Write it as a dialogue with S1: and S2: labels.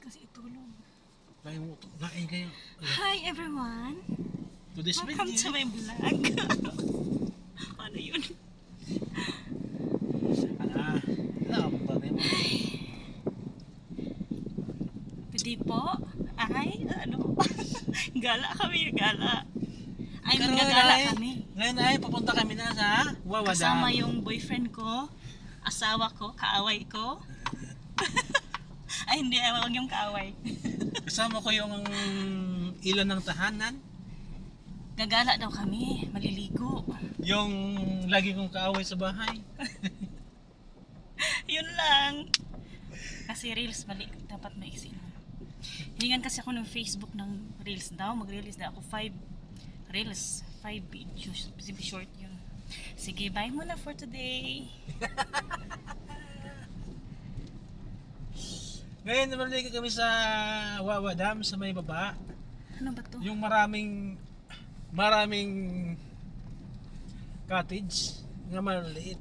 S1: kasi itulog.
S2: Lain mo, lain kayo.
S1: Hi everyone!
S2: To this
S1: Welcome to my vlog. Ano yun?
S2: Alam ba mo?
S1: Pwede po? Ay, ano? Gala kami, gala. Ay, magagala kami.
S2: Ngayon ay papunta kami na sa Wawa Dam.
S1: Kasama yung boyfriend ko, asawa ko, kaaway ko. Ay, hindi, wag yung kaaway.
S2: Kasama ko yung ilan ng tahanan.
S1: Gagala daw kami, maliligo.
S2: Yung lagi kong kaaway sa bahay.
S1: Yun lang. Kasi reels, mali, dapat maiksi na. Hiningan kasi ako ng Facebook ng reels daw. Mag-release na ako 5 reels. 5 videos. Short yun. Sige, bye muna for today.
S2: Ngayon naman kami sa Wawa Dam sa may baba.
S1: Ano ba to?
S2: Yung maraming cottage nga maliliit.